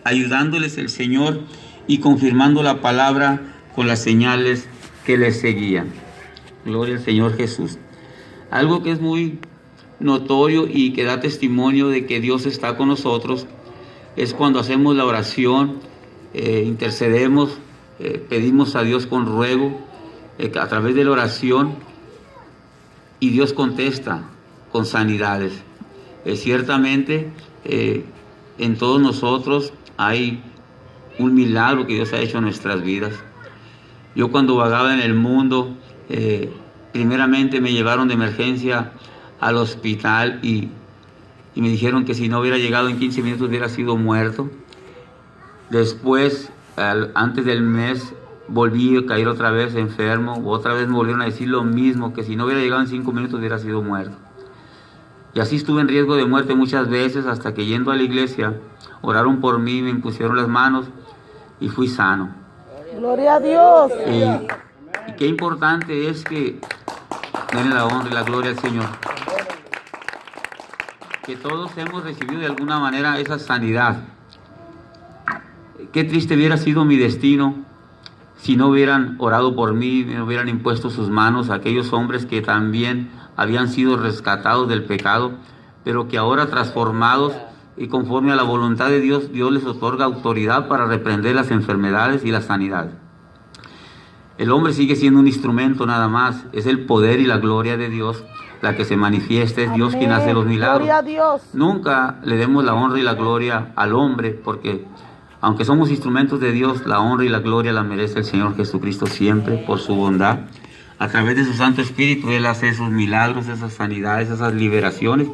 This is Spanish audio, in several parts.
ayudándoles el Señor y confirmando la palabra con las señales que les seguían. Gloria al Señor Jesús. Algo que es muy notorio y que da testimonio de que Dios está con nosotros es cuando hacemos la oración, intercedemos, pedimos a Dios con ruego, a través de la oración, y Dios contesta con sanidades. Ciertamente en todos nosotros hay un milagro que Dios ha hecho en nuestras vidas. Yo cuando vagaba en el mundo, primeramente me llevaron de emergencia al hospital y me dijeron que si no hubiera llegado en 15 minutos hubiera sido muerto. Después, antes del mes, volví a caer otra vez enfermo. Otra vez me volvieron a decir lo mismo, que si no hubiera llegado en 5 minutos hubiera sido muerto. Y así estuve en riesgo de muerte muchas veces, hasta que yendo a la iglesia, oraron por mí, me impusieron las manos y fui sano. Gloria a Dios. Y qué importante es que den la honra y la gloria al Señor. Que todos hemos recibido de alguna manera esa sanidad. Qué triste hubiera sido mi destino si no hubieran orado por mí, no hubieran impuesto sus manos a aquellos hombres que también habían sido rescatados del pecado, pero que ahora transformados y conforme a la voluntad de Dios, Dios les otorga autoridad para reprender las enfermedades y la sanidad. El hombre sigue siendo un instrumento nada más, es el poder y la gloria de Dios la que se manifiesta, es Dios quien hace los milagros. Gloria a Dios. Nunca le demos la honra y la gloria al hombre, porque aunque somos instrumentos de Dios, la honra y la gloria la merece el Señor Jesucristo siempre por su bondad. A través de su Santo Espíritu, Él hace esos milagros, esas sanidades, esas liberaciones.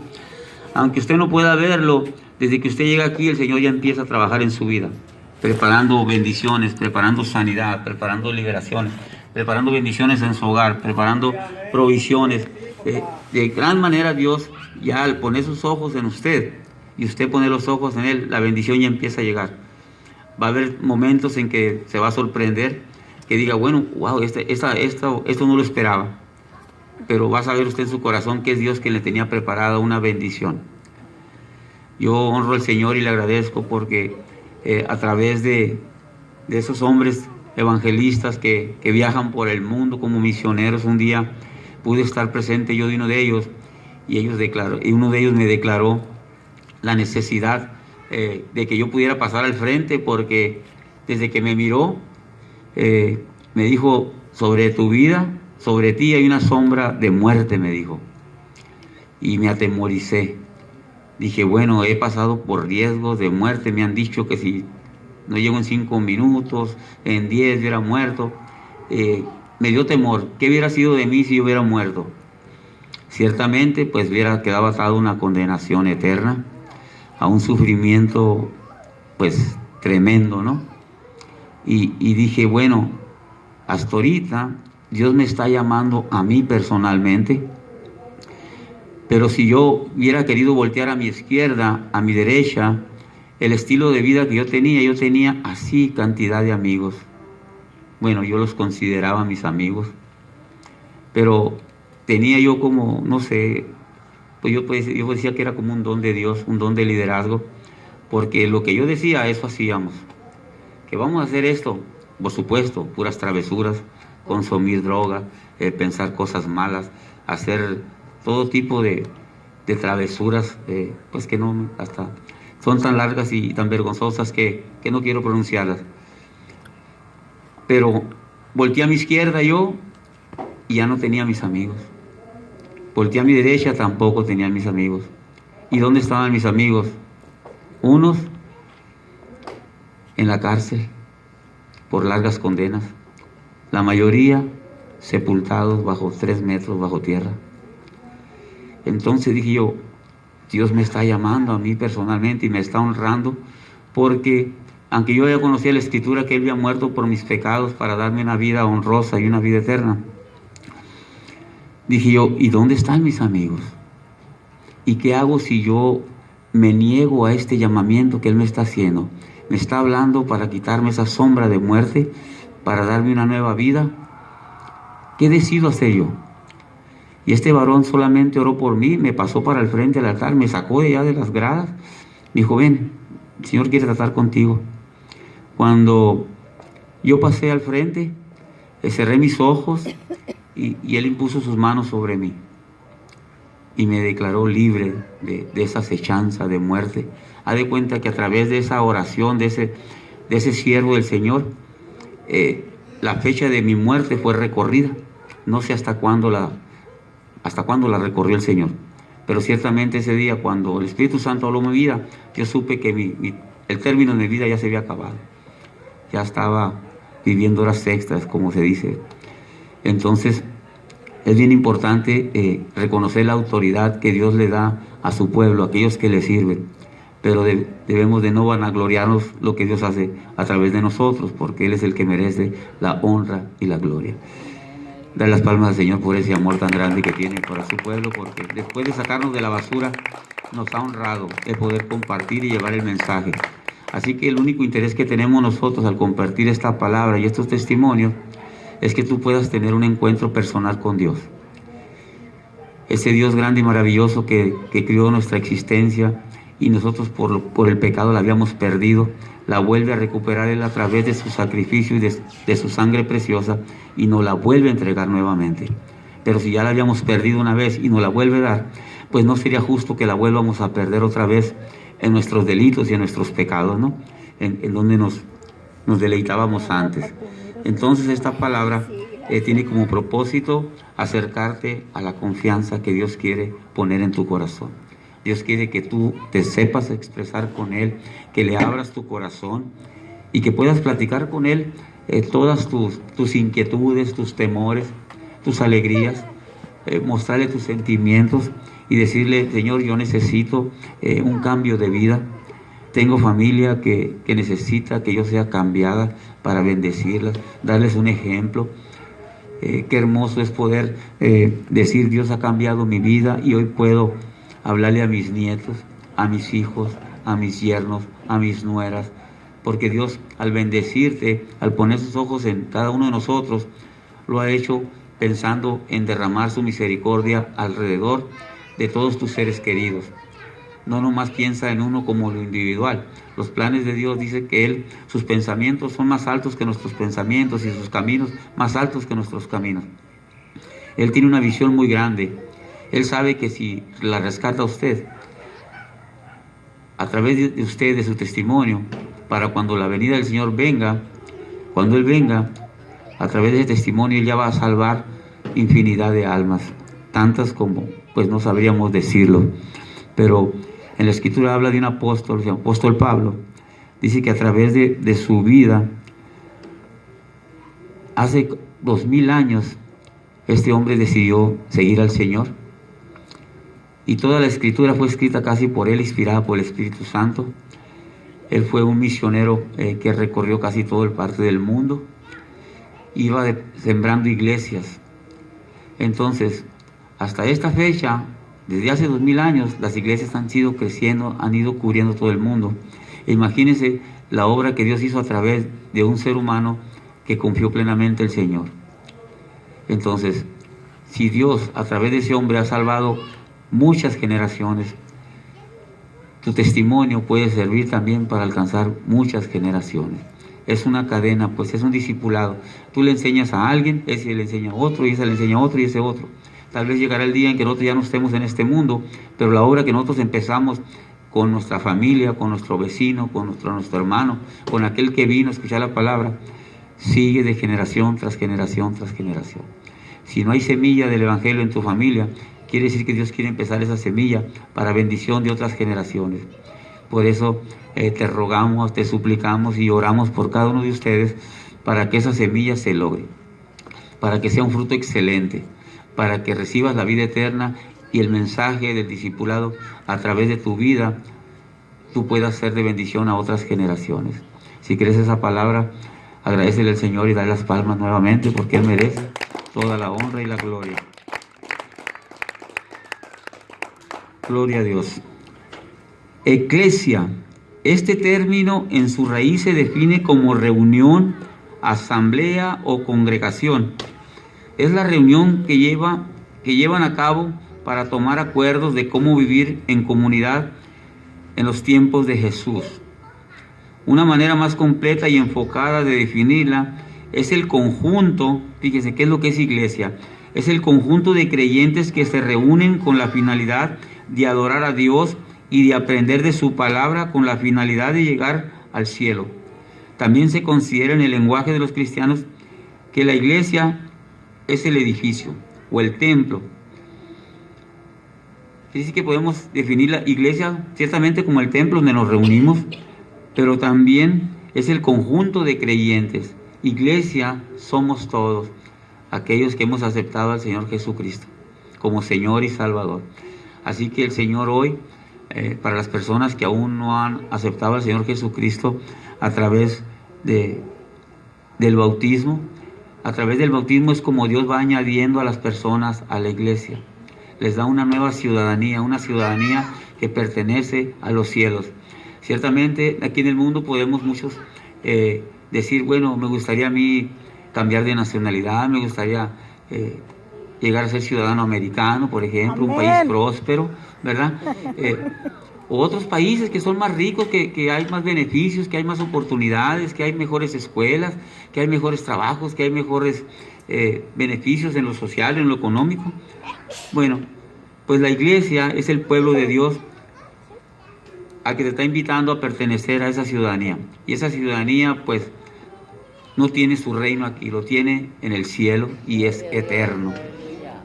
Aunque usted no pueda verlo, desde que usted llega aquí, el Señor ya empieza a trabajar en su vida, preparando bendiciones, preparando sanidad, preparando liberaciones, preparando bendiciones en su hogar, preparando provisiones. De gran manera Dios, ya al poner sus ojos en usted y usted pone los ojos en Él, la bendición ya empieza a llegar. Va a haber momentos en que se va a sorprender, que diga, bueno, wow, esto no lo esperaba. Pero va a saber usted en su corazón que es Dios quien le tenía preparada una bendición. Yo honro al Señor y le agradezco porque a través de esos hombres evangelistas que viajan por el mundo como misioneros, un día pude estar presente yo de uno de ellos, y uno de ellos me declaró la necesidad de que yo pudiera pasar al frente, porque desde que me miró me dijo, sobre tu vida, sobre ti hay una sombra de muerte, me dijo, y me atemoricé. Dije, bueno, he pasado por riesgos de muerte, me han dicho que si no llego en 5 minutos, en 10 hubiera muerto. Me dio temor, ¿qué hubiera sido de mí si yo hubiera muerto? Ciertamente, pues hubiera quedado atado a una condenación eterna, a un sufrimiento, pues, tremendo, ¿no? Y dije, bueno, hasta ahorita Dios me está llamando a mí personalmente, pero si yo hubiera querido voltear a mi izquierda, a mi derecha, el estilo de vida que yo tenía así cantidad de amigos. Bueno, yo los consideraba mis amigos, pero tenía yo como, no sé, pues yo decía que era como un don de Dios, un don de liderazgo, porque lo que yo decía, eso hacíamos. Que vamos a hacer esto, por supuesto, puras travesuras, consumir droga, pensar cosas malas, hacer todo tipo de travesuras, pues que no, hasta son tan largas y tan vergonzosas que no quiero pronunciarlas. Pero volteé a mi izquierda yo y ya no tenía mis amigos. Volteé a mi derecha, tampoco tenía mis amigos. ¿Y dónde estaban mis amigos? Unos en la cárcel por largas condenas, la mayoría sepultados bajo 3 metros bajo tierra. Entonces dije yo, Dios me está llamando a mí personalmente y me está honrando, porque aunque yo ya conocía la Escritura que Él había muerto por mis pecados para darme una vida honrosa y una vida eterna, dije yo, ¿y dónde están mis amigos? ¿Y qué hago si yo me niego a este llamamiento que Él me está haciendo? Me está hablando para quitarme esa sombra de muerte, para darme una nueva vida. ¿Qué decido hacer yo? Y este varón solamente oró por mí, me pasó para el frente del altar, me sacó de allá de las gradas, me dijo, ven, El Señor quiere tratar contigo. Cuando yo pasé al frente, cerré mis ojos y Él impuso sus manos sobre mí y me declaró libre de esa acechanza de muerte. Haz de cuenta que a través de esa oración, de ese siervo del Señor, la fecha de mi muerte fue recorrida. No sé hasta cuándo la recorrió el Señor, pero ciertamente ese día, cuando el Espíritu Santo habló mi vida, yo supe que el término de mi vida ya se había acabado. Ya estaba viviendo horas extras, como se dice. Entonces, es bien importante reconocer la autoridad que Dios le da a su pueblo, a aquellos que le sirven. Pero debemos de no vanagloriarnos lo que Dios hace a través de nosotros, porque Él es el que merece la honra y la gloria. Dar las palmas al Señor por ese amor tan grande que tiene para su pueblo, porque después de sacarnos de la basura, nos ha honrado el poder compartir y llevar el mensaje. Así que el único interés que tenemos nosotros al compartir esta palabra y estos testimonios es que tú puedas tener un encuentro personal con Dios. Ese Dios grande y maravilloso que crió nuestra existencia y nosotros por el pecado la habíamos perdido, la vuelve a recuperar Él a través de su sacrificio y de su sangre preciosa, y nos la vuelve a entregar nuevamente. Pero si ya la habíamos perdido una vez y nos la vuelve a dar, pues no sería justo que la vuelvamos a perder otra vez en nuestros delitos y en nuestros pecados, ¿no? En donde nos deleitábamos antes. Entonces esta palabra tiene como propósito acercarte a la confianza que Dios quiere poner en tu corazón. Dios quiere que tú te sepas expresar con Él, que le abras tu corazón y que puedas platicar con Él todas tus inquietudes, tus temores, tus alegrías, mostrarle tus sentimientos y decirle: Señor, yo necesito un cambio de vida. Tengo familia que necesita que yo sea cambiada para bendecirlas, darles un ejemplo. Qué hermoso es poder decir: Dios ha cambiado mi vida y hoy puedo hablarle a mis nietos, a mis hijos, a mis yernos, a mis nueras, porque Dios, al bendecirte, al poner sus ojos en cada uno de nosotros, lo ha hecho pensando en derramar su misericordia alrededor de todos tus seres queridos. No nomás piensa en uno como lo individual. Los planes de Dios dicen que sus pensamientos son más altos que nuestros pensamientos y sus caminos más altos que nuestros caminos. Él tiene una visión muy grande. Él sabe que si la rescata a usted, a través de usted, de su testimonio, para cuando la venida del Señor venga, cuando Él venga, a través de ese testimonio Él ya va a salvar infinidad de almas, tantas como pues no sabríamos decirlo. Pero en la Escritura habla de un apóstol, el apóstol Pablo, dice que a través de su vida, hace 2000 años, este hombre decidió seguir al Señor. Y toda la Escritura fue escrita casi por él, inspirada por el Espíritu Santo. Él fue un misionero que recorrió casi toda parte del mundo. Iba sembrando iglesias. Entonces, hasta esta fecha, desde hace 2000 años, las iglesias han sido creciendo, han ido cubriendo todo el mundo. Imagínense la obra que Dios hizo a través de un ser humano que confió plenamente en el Señor. Entonces, si Dios a través de ese hombre ha salvado muchas generaciones, tu testimonio puede servir también para alcanzar muchas generaciones. Es una cadena, pues es un discipulado. Tú le enseñas a alguien, ese le enseña a otro, y ese le enseña a otro, y ese otro. Tal vez llegará el día en que nosotros ya no estemos en este mundo, pero la obra que nosotros empezamos con nuestra familia, con nuestro vecino, con nuestro hermano, con aquel que vino a escuchar la palabra, sigue de generación tras generación tras generación. Si no hay semilla del Evangelio en tu familia, quiere decir que Dios quiere empezar esa semilla para bendición de otras generaciones. Por eso te rogamos, te suplicamos y oramos por cada uno de ustedes para que esa semilla se logre, para que sea un fruto excelente, para que recibas la vida eterna y el mensaje del discipulado a través de tu vida, tú puedas ser de bendición a otras generaciones. Si crees esa palabra, agradécele al Señor y dale las palmas nuevamente, porque Él merece toda la honra y la gloria. Gloria a Dios. Eclesia. Este término en su raíz se define como reunión, asamblea o congregación. Es la reunión que llevan a cabo para tomar acuerdos de cómo vivir en comunidad en los tiempos de Jesús. Una manera más completa y enfocada de definirla es el conjunto, fíjese, ¿qué es lo que es iglesia? Es el conjunto de creyentes que se reúnen con la finalidad de adorar a Dios y de aprender de su palabra con la finalidad de llegar al cielo. También se considera en el lenguaje de los cristianos que la iglesia es el edificio o el templo. Así que podemos definir la iglesia ciertamente como el templo donde nos reunimos, pero también es el conjunto de creyentes. Iglesia somos todos aquellos que hemos aceptado al Señor Jesucristo como Señor y Salvador. Así que el Señor hoy, para las personas que aún no han aceptado al Señor Jesucristo a través del bautismo, a través del bautismo es como Dios va añadiendo a las personas a la iglesia. Les da una nueva ciudadanía, una ciudadanía que pertenece a los cielos. Ciertamente aquí en el mundo podemos muchos decir, bueno, me gustaría a mí cambiar de nacionalidad, me gustaría llegar a ser ciudadano americano, por ejemplo, un país próspero, ¿verdad? O otros países que son más ricos, que hay más beneficios, que hay más oportunidades, que hay mejores escuelas, que hay mejores trabajos, que hay mejores beneficios en lo social, en lo económico. Bueno, pues la iglesia es el pueblo de Dios al que te está invitando a pertenecer a esa ciudadanía. Y esa ciudadanía, pues, no tiene su reino aquí, lo tiene en el cielo y es eterno.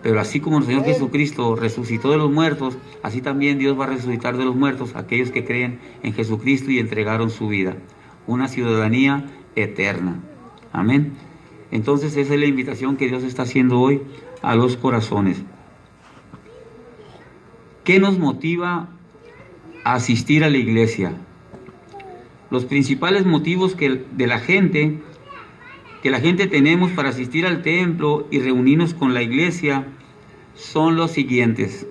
Pero así como el Señor Jesucristo resucitó de los muertos, así también Dios va a resucitar de los muertos a aquellos que creen en Jesucristo y entregaron su vida. Una ciudadanía eterna. Amén. Entonces esa es la invitación que Dios está haciendo hoy a los corazones. ¿Qué nos motiva a asistir a la iglesia? Los principales motivos que la gente tenemos para asistir al templo y reunirnos con la iglesia son los siguientes.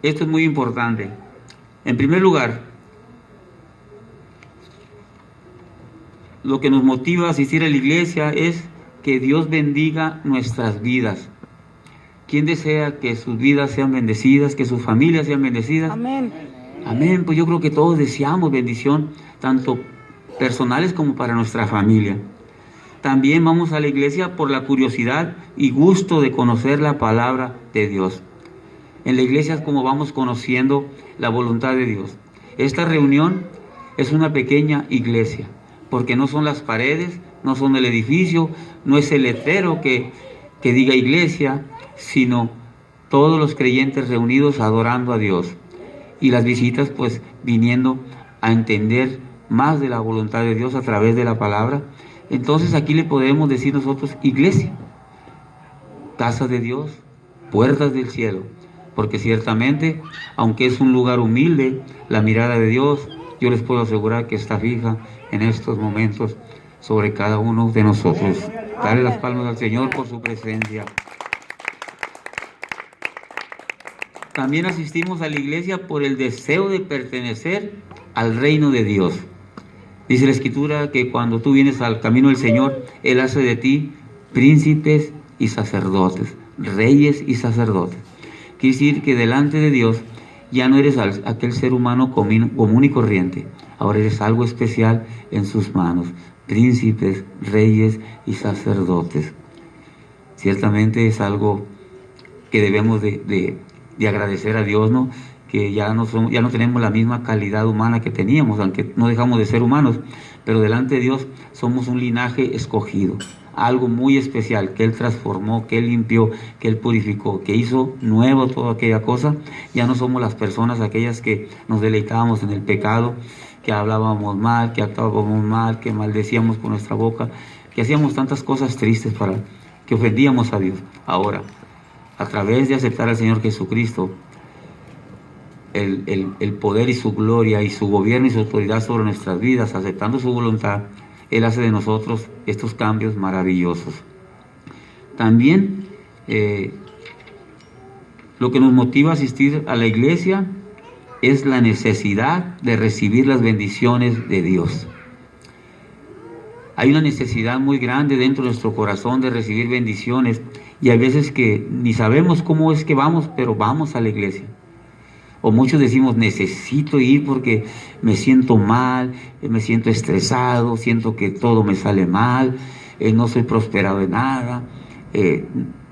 Esto es muy importante. En primer lugar, lo que nos motiva a asistir a la iglesia es que Dios bendiga nuestras vidas. ¿Quién desea que sus vidas sean bendecidas, que sus familias sean bendecidas? Amén. Amén, pues yo creo que todos deseamos bendición, tanto personales como para nuestra familia. También vamos a la iglesia por la curiosidad y gusto de conocer la palabra de Dios. En la iglesia es como vamos conociendo la voluntad de Dios. Esta reunión es una pequeña iglesia, porque no son las paredes, no son el edificio, no es el letrero que diga iglesia, sino todos los creyentes reunidos adorando a Dios. Y las visitas pues viniendo a entender más de la voluntad de Dios a través de la palabra. Entonces aquí le podemos decir nosotros iglesia, casa de Dios, puertas del cielo, porque ciertamente, aunque es un lugar humilde, la mirada de Dios, yo les puedo asegurar que está fija en estos momentos sobre cada uno de nosotros. Dale las palmas al Señor por su presencia. También asistimos a la iglesia por el deseo de pertenecer al reino de Dios. Dice la Escritura que cuando tú vienes al camino del Señor, Él hace de ti príncipes y sacerdotes, reyes y sacerdotes. Quiere decir que delante de Dios ya no eres aquel ser humano común y corriente. Ahora eres algo especial en sus manos. Príncipes, reyes y sacerdotes. Ciertamente es algo que debemos de agradecer a Dios, ¿no? Que ya no tenemos la misma calidad humana que teníamos, aunque no dejamos de ser humanos, pero delante de Dios somos un linaje escogido, algo muy especial que Él transformó, que Él limpió, que Él purificó, que hizo nuevo toda aquella cosa. Ya no somos las personas aquellas que nos deleitábamos en el pecado, que hablábamos mal, que actuábamos mal, que maldecíamos con nuestra boca, que hacíamos tantas cosas tristes que ofendíamos a Dios. Ahora, a través de aceptar al Señor Jesucristo, el poder y su gloria y su gobierno y su autoridad sobre nuestras vidas, aceptando su voluntad, Él hace de nosotros estos cambios maravillosos. También lo que nos motiva a asistir a la iglesia es la necesidad de recibir las bendiciones de Dios. Hay una necesidad muy grande dentro de nuestro corazón de recibir bendiciones, y hay veces que ni sabemos cómo es que vamos, pero vamos a la iglesia. O muchos decimos, necesito ir porque me siento mal, me siento estresado, siento que todo me sale mal, no soy prosperado en nada,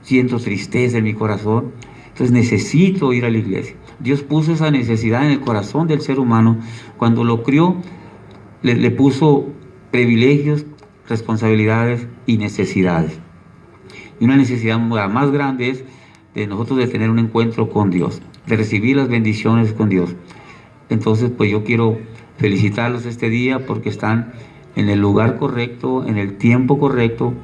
siento tristeza en mi corazón. Entonces necesito ir a la iglesia. Dios puso esa necesidad en el corazón del ser humano. Cuando lo crió, le puso privilegios, responsabilidades y necesidades. Y una necesidad más grande es de nosotros de tener un encuentro con Dios, de recibir las bendiciones con Dios. Entonces, pues yo quiero felicitarlos este día porque están en el lugar correcto, en el tiempo correcto.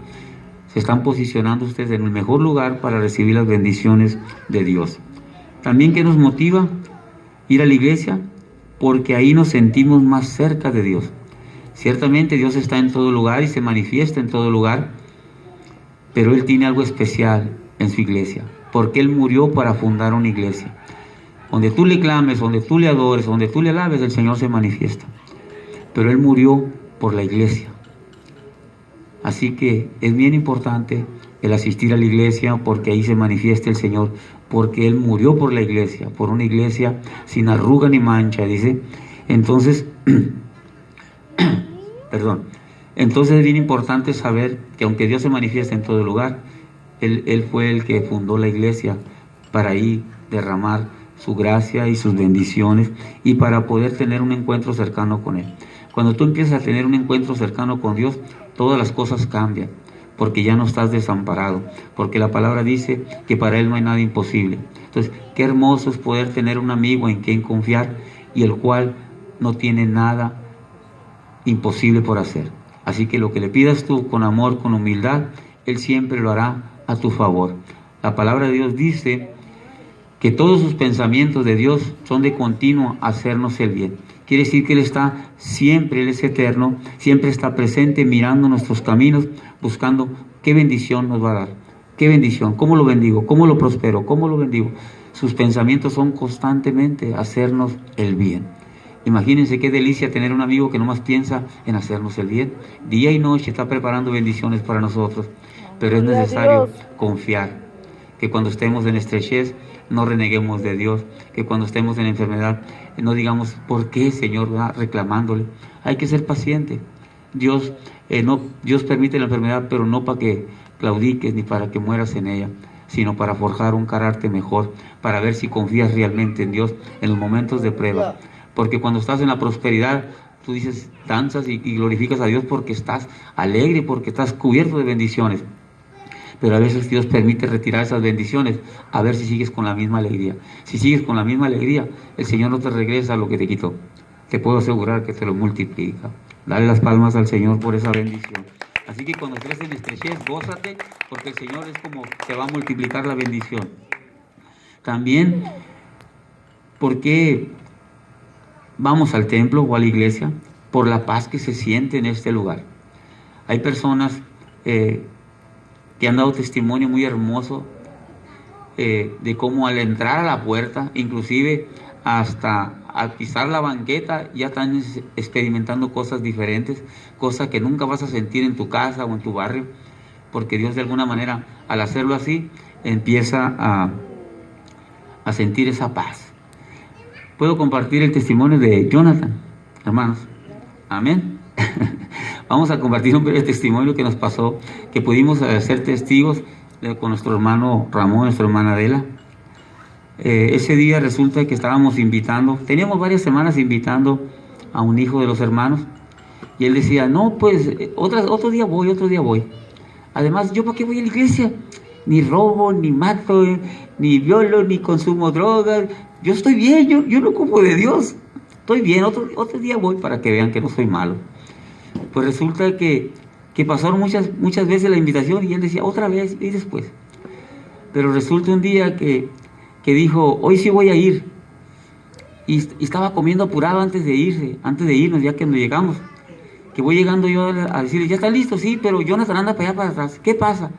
Se están posicionando ustedes en el mejor lugar para recibir las bendiciones de Dios. También, ¿qué nos motiva? Ir a la iglesia, porque ahí nos sentimos más cerca de Dios. Ciertamente Dios está en todo lugar y se manifiesta en todo lugar, pero Él tiene algo especial en su iglesia, porque Él murió para fundar una iglesia. Donde tú le clames, donde tú le adores, donde tú le alabes, el Señor se manifiesta. Pero Él murió por la iglesia. Así que es bien importante el asistir a la iglesia, porque ahí se manifiesta el Señor, porque Él murió por la iglesia, por una iglesia sin arruga ni mancha, dice. Entonces, perdón. Entonces es bien importante saber que aunque Dios se manifiesta en todo lugar, Él fue el que fundó la iglesia para ahí derramar su gracia y sus bendiciones y para poder tener un encuentro cercano con Él. Cuando tú empiezas a tener un encuentro cercano con Dios, todas las cosas cambian, porque ya no estás desamparado, porque la palabra dice que para Él no hay nada imposible. Entonces, qué hermoso es poder tener un amigo en quien confiar y el cual no tiene nada imposible por hacer. Así que lo que le pidas tú con amor, con humildad, Él siempre lo hará a tu favor. La palabra de Dios dice que todos sus pensamientos de Dios son de continuo hacernos el bien. Quiere decir que Él está siempre, Él es eterno, siempre está presente mirando nuestros caminos, buscando qué bendición nos va a dar. Qué bendición, cómo lo bendigo, cómo lo prospero, cómo lo bendigo. Sus pensamientos son constantemente hacernos el bien. Imagínense qué delicia tener un amigo que nomás piensa en hacernos el bien. Día y noche está preparando bendiciones para nosotros. Pero es necesario confiar, que cuando estemos en estrechez no reneguemos de Dios, que cuando estemos en enfermedad no digamos, ¿por qué, Señor? Va reclamándole. Hay que ser paciente. Dios permite la enfermedad, pero no para que claudiques ni para que mueras en ella, sino para forjar un carácter mejor, para ver si confías realmente en Dios en los momentos de prueba. Porque cuando estás en la prosperidad, tú dices, danzas y glorificas a Dios porque estás alegre, porque estás cubierto de bendiciones. Pero a veces Dios permite retirar esas bendiciones, a ver si sigues con la misma alegría. Si sigues con la misma alegría, el Señor no te regresa lo que te quitó. Te puedo asegurar que te lo multiplica. Dale las palmas al Señor por esa bendición. Así que cuando estés en estrechez, gózate, porque el Señor es como te va a multiplicar la bendición. También, porque vamos al templo o a la iglesia, por la paz que se siente en este lugar. Hay personas que han dado testimonio muy hermoso de cómo al entrar a la puerta, inclusive hasta al pisar la banqueta, ya están experimentando cosas diferentes, cosas que nunca vas a sentir en tu casa o en tu barrio, porque Dios de alguna manera, al hacerlo así, empieza a sentir esa paz. Puedo compartir el testimonio de Jonathan, hermanos. Amén. Vamos a compartir un breve testimonio que nos pasó, que pudimos ser testigos con nuestro hermano Ramón, nuestra hermana Adela. Ese día resulta que estábamos invitando, teníamos varias semanas invitando a un hijo de los hermanos, y él decía, no, pues otro día voy. Además, ¿yo para qué voy a la iglesia? Ni robo, ni mato, ni violo, ni consumo drogas. Yo estoy bien, yo no ocupo de Dios. Estoy bien, otro día voy para que vean que no soy malo. Pues resulta que pasaron muchas veces la invitación y él decía, otra vez y después. Pero resulta un día que dijo, hoy sí voy a ir. Y estaba comiendo apurado antes de irnos, ya que nos llegamos. Que voy llegando yo a decirle, ya está listo, sí, pero Jonathan anda para allá para atrás. ¿Qué pasa?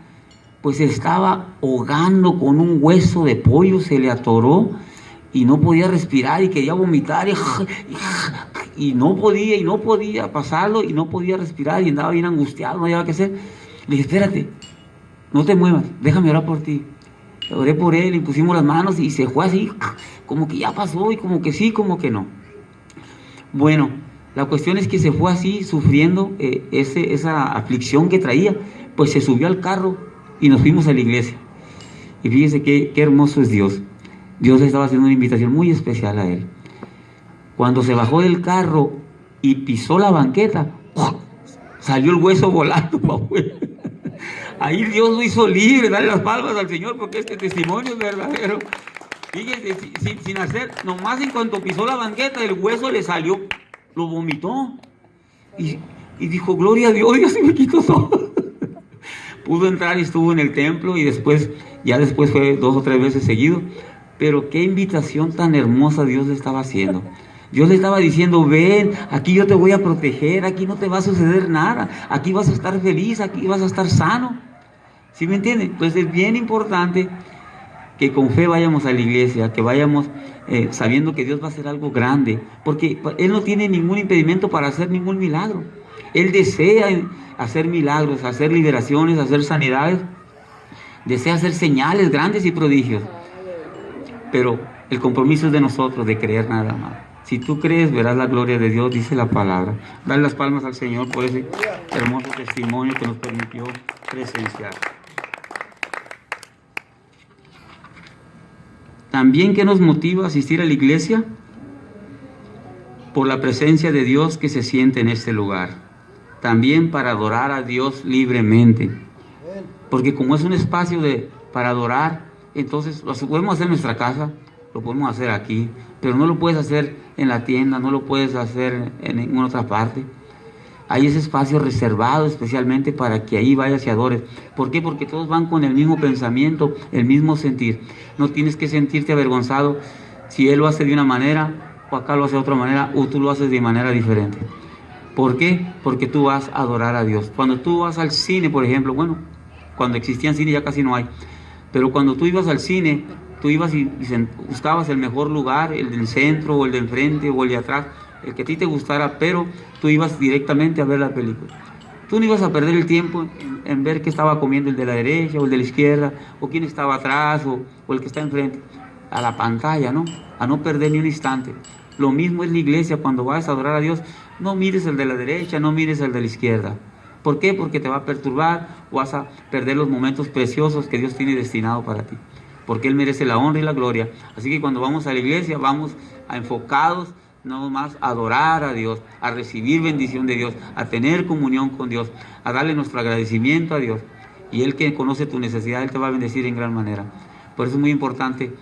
Pues se estaba ahogando con un hueso de pollo, se le atoró y no podía respirar y quería vomitar y no podía pasarlo y no podía respirar y andaba bien angustiado, no sabía qué hacer. Le dije, espérate, no te muevas, déjame orar por ti. oré por él, y pusimos las manos y se fue así, como que ya pasó y como que sí, como que no. Bueno, la cuestión es que se fue así, sufriendo esa aflicción que traía, pues se subió al carro y nos fuimos a la iglesia. Y fíjese qué hermoso es Dios. Dios le estaba haciendo una invitación muy especial a él. Cuando se bajó del carro y pisó la banqueta, salió el hueso volando para afuera. Ahí Dios lo hizo libre. Dale las palmas al Señor, porque este testimonio es verdadero. Fíjese, sin hacer, nomás en cuanto pisó la banqueta, el hueso le salió, lo vomitó. Y dijo, gloria a Dios, Dios se me quitó todo. Pudo entrar y estuvo en el templo, y después fue 2 o 3 veces seguido. Pero qué invitación tan hermosa Dios le estaba haciendo. Dios le estaba diciendo, ven, aquí yo te voy a proteger, aquí no te va a suceder nada, aquí vas a estar feliz, aquí vas a estar sano. ¿Sí me entienden? Entonces es bien importante que con fe vayamos a la iglesia, que vayamos sabiendo que Dios va a hacer algo grande, porque Él no tiene ningún impedimento para hacer ningún milagro. Él desea hacer milagros, hacer liberaciones, hacer sanidades, desea hacer señales grandes y prodigios. Pero el compromiso es de nosotros, de creer nada más. Si tú crees, verás la gloria de Dios, dice la palabra. Dale las palmas al Señor por ese hermoso testimonio que nos permitió presenciar. También, ¿qué nos motiva a asistir a la iglesia? Por la presencia de Dios que se siente en este lugar. También para adorar a Dios libremente. Porque como es un espacio para adorar, entonces lo podemos hacer en nuestra casa, lo podemos hacer aquí, pero no lo puedes hacer en la tienda, no lo puedes hacer en ninguna otra parte. Hay ese espacio reservado especialmente para que ahí vayas y adores. ¿Por qué? Porque todos van con el mismo pensamiento, el mismo sentir. No tienes que sentirte avergonzado si él lo hace de una manera, o acá lo hace de otra manera, o tú lo haces de manera diferente. ¿Por qué? Porque tú vas a adorar a Dios. Cuando tú vas al cine, por ejemplo, bueno, cuando existían cine ya casi no hay, pero cuando tú ibas al cine, tú ibas y buscabas el mejor lugar, el del centro, o el de enfrente, o el de atrás, el que a ti te gustara, pero tú ibas directamente a ver la película. Tú no ibas a perder el tiempo en ver qué estaba comiendo el de la derecha o el de la izquierda, o quién estaba atrás o el que está enfrente. A la pantalla, ¿no? A no perder ni un instante. Lo mismo es la iglesia. Cuando vas a adorar a Dios, no mires el de la derecha, no mires el de la izquierda. ¿Por qué? Porque te va a perturbar, o vas a perder los momentos preciosos que Dios tiene destinado para ti. Porque Él merece la honra y la gloria. Así que cuando vamos a la iglesia, vamos enfocados no más a adorar a Dios, a recibir bendición de Dios, a tener comunión con Dios, a darle nuestro agradecimiento a Dios. Y Él, que conoce tu necesidad, Él te va a bendecir en gran manera. Por eso es muy importante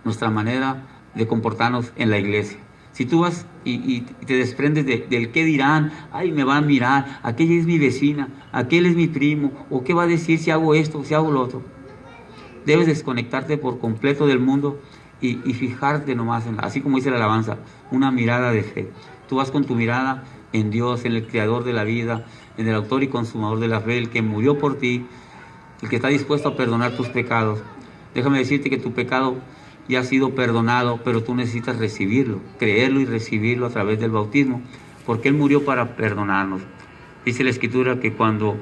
nuestra manera de comportarnos en la iglesia. Si tú vas y te desprendes del qué dirán, ay, me van a mirar, aquella es mi vecina, aquel es mi primo, o qué va a decir si hago esto, si hago lo otro. Debes desconectarte por completo del mundo y fijarte nomás así como dice la alabanza, una mirada de fe. Tú vas con tu mirada en Dios, en el Creador de la vida, en el Autor y Consumador de la fe, el que murió por ti, el que está dispuesto a perdonar tus pecados. Déjame decirte que tu pecado ya ha sido perdonado, pero tú necesitas recibirlo, creerlo y recibirlo a través del bautismo, porque Él murió para perdonarnos. Dice la Escritura que cuando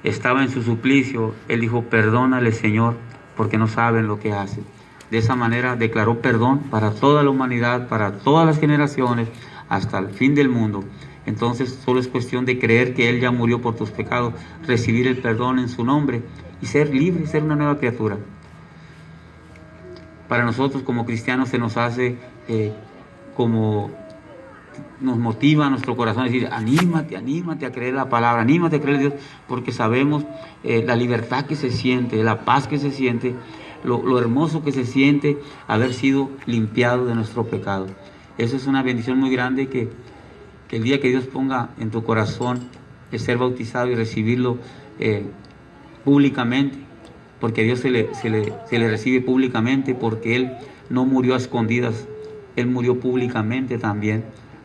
estaba en su suplicio, Él dijo, perdónale, Señor, porque no saben lo que hacen. De esa manera declaró perdón para toda la humanidad, para todas las generaciones, hasta el fin del mundo. Entonces solo es cuestión de creer que Él ya murió por tus pecados, recibir el perdón en su nombre y ser libre, ser una nueva criatura. Para nosotros como cristianos se nos hace como nos motiva a nuestro corazón a decir, anímate a creer la palabra, anímate a creer a Dios, porque sabemos la libertad que se siente, la paz que se siente, lo hermoso que se siente haber sido limpiado de nuestro pecado. Eso es una bendición muy grande que el día que Dios ponga en tu corazón el ser bautizado y recibirlo públicamente, porque a Dios se le recibe públicamente, porque Él no murió a escondidas, Él murió públicamente también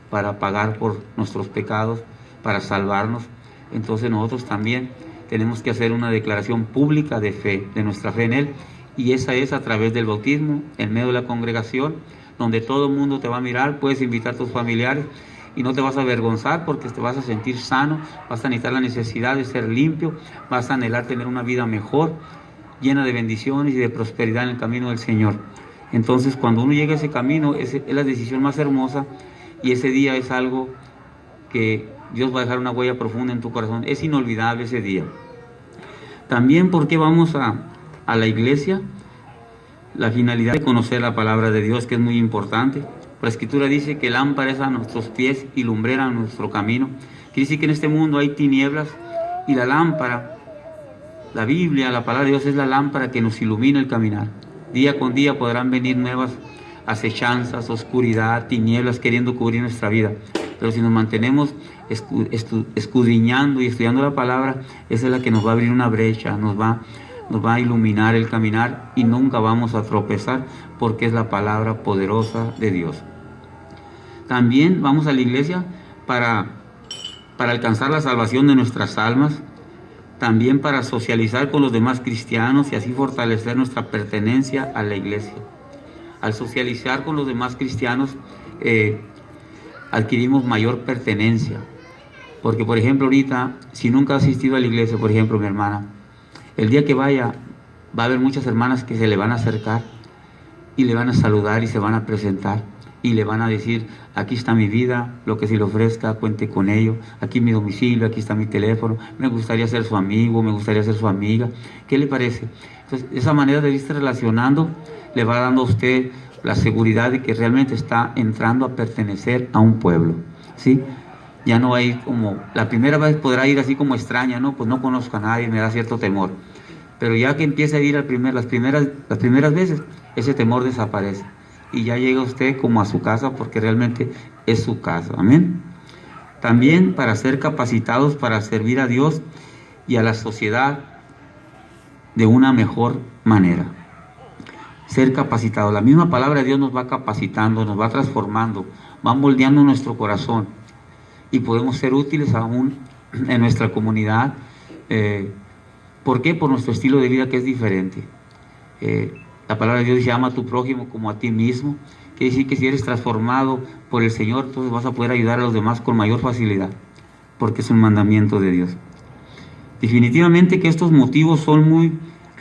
para pagar por nuestros pecados, para salvarnos. Entonces nosotros también tenemos que hacer una declaración pública de fe, de nuestra fe en Él, y esa es a través del bautismo, en medio de la congregación, donde todo el mundo te va a mirar. Puedes invitar a tus familiares y no te vas a avergonzar, porque te vas a sentir sano, vas a necesitar la necesidad de ser limpio, vas a anhelar tener una vida mejor. llena de bendiciones y de prosperidad en el camino del Señor. Entonces, cuando uno llega a ese camino, es la decisión más hermosa, y ese día es algo que Dios va a dejar una huella profunda en tu corazón. Es inolvidable ese día. También, ¿por qué vamos a la iglesia? La finalidad de conocer la palabra de Dios, que es muy importante. La Escritura dice que lámpara es a nuestros pies y lumbrera a nuestro camino. Quiere decir que en este mundo hay tinieblas, y la lámpara, la Biblia, la palabra de Dios, es la lámpara que nos ilumina el caminar. Día con día podrán venir nuevas acechanzas, oscuridad, tinieblas queriendo cubrir nuestra vida. Pero si nos mantenemos escudriñando y estudiando la palabra, esa es la que nos va a abrir una brecha, nos va a iluminar el caminar, y nunca vamos a tropezar, porque es la palabra poderosa de Dios. También vamos a la iglesia para alcanzar la salvación de nuestras almas, también para socializar con los demás cristianos y así fortalecer nuestra pertenencia a la iglesia. Al socializar con los demás cristianos, adquirimos mayor pertenencia. Porque, por ejemplo, ahorita, si nunca has asistido a la iglesia, por ejemplo, mi hermana, el día que vaya, va a haber muchas hermanas que se le van a acercar y le van a saludar y se van a presentar y le van a decir: aquí está mi vida, lo que se le ofrezca, cuente con ello, aquí mi domicilio, aquí está mi teléfono, me gustaría ser su amigo, me gustaría ser su amiga. ¿Qué le parece? Entonces, esa manera de irse relacionando le va dando a usted la seguridad de que realmente está entrando a pertenecer a un pueblo, ¿sí? Ya no va a ir como, la primera vez podrá ir así como extraña, ¿no? Pues no conozco a nadie, me da cierto temor. Pero ya que empieza a ir las primeras veces, ese temor desaparece. Y ya llega usted como a su casa, porque realmente es su casa. Amén. También para ser capacitados para servir a Dios y a la sociedad de una mejor manera. Ser capacitados. La misma palabra de Dios nos va capacitando, nos va transformando, va moldeando nuestro corazón, y podemos ser útiles aún en nuestra comunidad. ¿Por qué? Por nuestro estilo de vida, que es diferente. La palabra de Dios dice: ama a tu prójimo como a ti mismo. Quiere decir que si eres transformado por el Señor, entonces vas a poder ayudar a los demás con mayor facilidad, porque es un mandamiento de Dios. Definitivamente que estos motivos son muy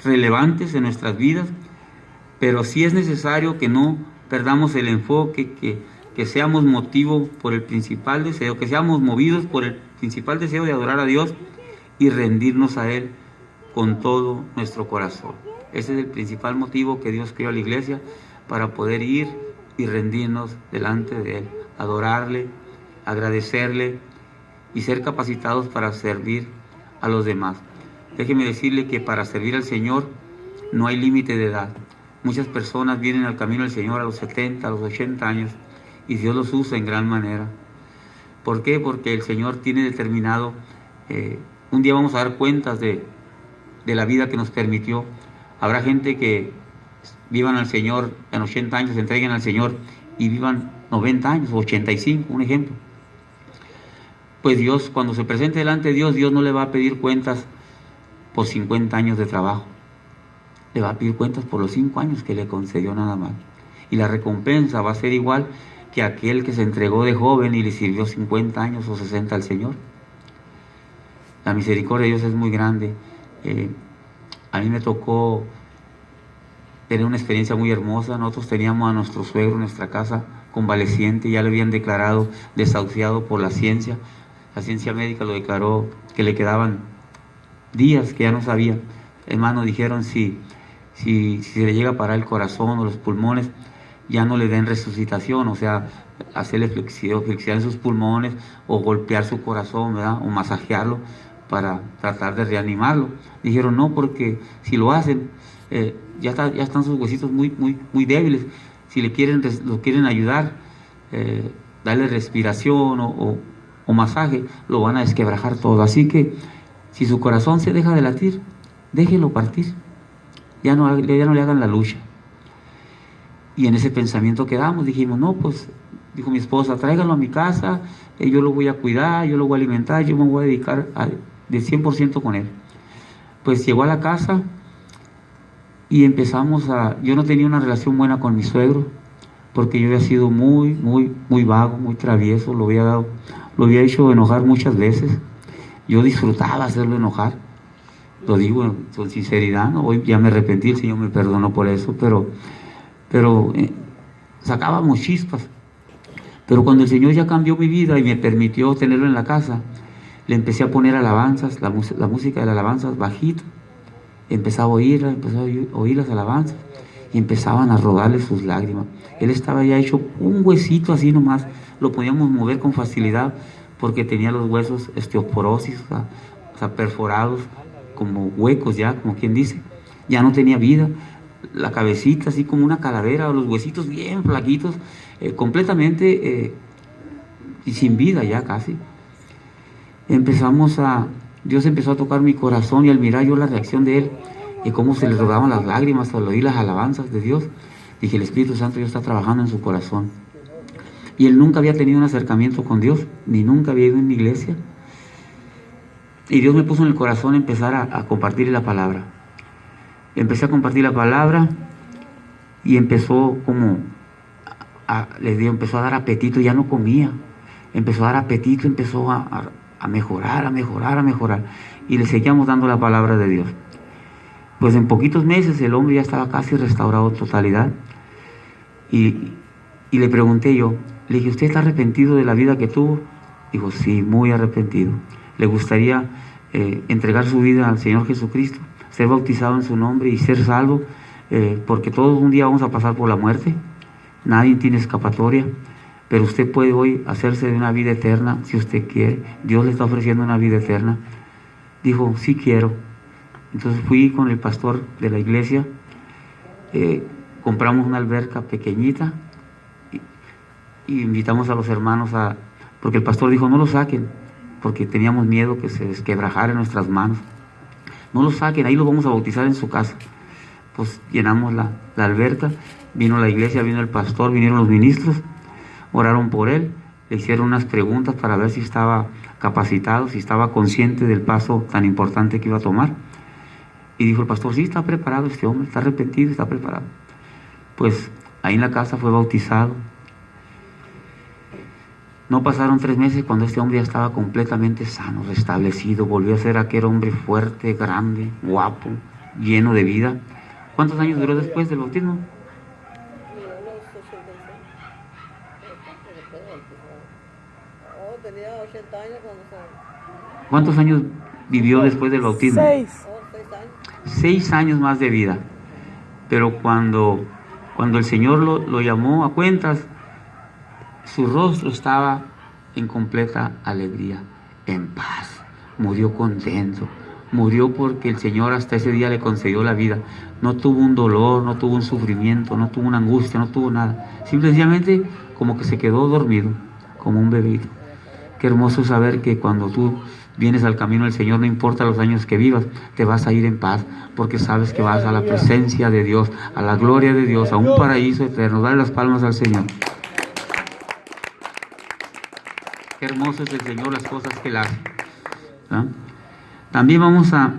relevantes en nuestras vidas, pero sí es necesario que no perdamos el enfoque, que seamos motivo por el principal deseo, que seamos movidos por el principal deseo de adorar a Dios y rendirnos a Él con todo nuestro corazón. Ese es el principal motivo que Dios creó a la iglesia, para poder ir y rendirnos delante de Él, adorarle, agradecerle y ser capacitados para servir a los demás. Déjeme decirle que para servir al Señor no hay límite de edad. Muchas personas vienen al camino del Señor a los 70, a los 80 años, y Dios los usa en gran manera. ¿Por qué? Porque el Señor tiene determinado, un día vamos a dar cuentas de la vida que nos permitió. Habrá gente que vivan al Señor en 80 años, se entreguen al Señor y vivan 90 años, 85, un ejemplo. Pues Dios, cuando se presente delante de Dios, Dios no le va a pedir cuentas por 50 años de trabajo. Le va a pedir cuentas por los 5 años que le concedió nada más. Y la recompensa va a ser igual que aquel que se entregó de joven y le sirvió 50 años o 60 al Señor. La misericordia de Dios es muy grande. A mí me tocó tener una experiencia muy hermosa. Nosotros teníamos a nuestro suegro en nuestra casa convaleciente, ya le habían declarado desahuciado por la ciencia. La ciencia médica lo declaró que le quedaban días, que ya no sabían. Hermano, dijeron si se le llega a parar el corazón o los pulmones, ya no le den resucitación, o sea, hacerle flexión en sus pulmones o golpear su corazón, ¿verdad? O masajearlo para tratar de reanimarlo. Dijeron no, porque si lo hacen, ya están sus huesitos muy débiles. Si lo quieren ayudar, darle respiración o masaje, lo van a desquebrajar todo. Así que si su corazón se deja de latir, déjelo partir. Ya no le hagan la lucha. Y en ese pensamiento quedamos, dijimos, no, pues, dijo mi esposa, tráiganlo a mi casa, yo lo voy a cuidar, yo lo voy a alimentar, yo me voy a dedicar de 100% con él. Pues llegó a la casa y yo no tenía una relación buena con mi suegro, porque yo había sido muy vago, muy travieso, lo había hecho enojar muchas veces. Yo disfrutaba hacerlo enojar. Lo digo con sinceridad, ¿no? Hoy ya me arrepentí, el Señor me perdonó por eso, pero sacábamos chispas. Pero cuando el Señor ya cambió mi vida y me permitió tenerlo en la casa, le empecé a poner alabanzas, la música de las alabanzas bajito. Empezaba a oírla, empezaba a oír las alabanzas y empezaban a rodarle sus lágrimas. Él estaba ya hecho un huesito así nomás, lo podíamos mover con facilidad porque tenía los huesos osteoporosis, o sea, perforados, como huecos ya, como quien dice. Ya no tenía vida, la cabecita así como una calavera, los huesitos bien flaquitos, completamente y sin vida ya casi. Dios empezó a tocar mi corazón y al mirar yo la reacción de él y cómo se le rodaban las lágrimas al oír las alabanzas de Dios, dije, el Espíritu Santo ya está trabajando en su corazón. Y él nunca había tenido un acercamiento con Dios, ni nunca había ido en una iglesia. Y Dios me puso en el corazón empezar a compartir la palabra. Empecé a compartir la palabra y empezó empezó a dar apetito, ya no comía. Empezó a dar apetito, empezó a mejorar. Y le seguíamos dando la palabra de Dios. Pues en poquitos meses el hombre ya estaba casi restaurado en totalidad. Y le pregunté yo, le dije, ¿usted está arrepentido de la vida que tuvo? Dijo, sí, muy arrepentido. ¿Le gustaría entregar su vida al Señor Jesucristo, ser bautizado en su nombre y ser salvo? Porque todos un día vamos a pasar por la muerte. Nadie tiene escapatoria. Pero usted puede hoy hacerse de una vida eterna si usted quiere. Dios le está ofreciendo una vida eterna. Dijo, sí quiero. Entonces fui con el pastor de la iglesia, compramos una alberca pequeñita y invitamos a los hermanos porque el pastor dijo, no lo saquen, porque teníamos miedo que se desquebrajara en nuestras manos. No lo saquen, ahí lo vamos a bautizar en su casa. Pues llenamos la alberca, vino la iglesia, vino el pastor, vinieron los ministros, oraron por él, le hicieron unas preguntas para ver si estaba capacitado, si estaba consciente del paso tan importante que iba a tomar. Y dijo el pastor, sí, está preparado este hombre, está arrepentido, está preparado. Pues ahí en la casa fue bautizado. No pasaron 3 meses cuando este hombre ya estaba completamente sano, restablecido, volvió a ser aquel hombre fuerte, grande, guapo, lleno de vida. ¿Cuántos años duró después del bautismo? ¿Cuántos años vivió después del bautismo? 6. 6 años más de vida. Pero cuando el Señor lo llamó a cuentas, su rostro estaba en completa alegría, en paz. Murió contento. Murió porque el Señor hasta ese día le concedió la vida. No tuvo un dolor, no tuvo un sufrimiento, no tuvo una angustia, no tuvo nada. Simplemente como que se quedó dormido, como un bebito. Qué hermoso saber que cuando tú vienes al camino del Señor, no importa los años que vivas, te vas a ir en paz, porque sabes que vas a la presencia de Dios, a la gloria de Dios, a un paraíso eterno. Dale las palmas al Señor. Qué hermoso es el Señor, las cosas que Él hace. ¿Ah? También vamos a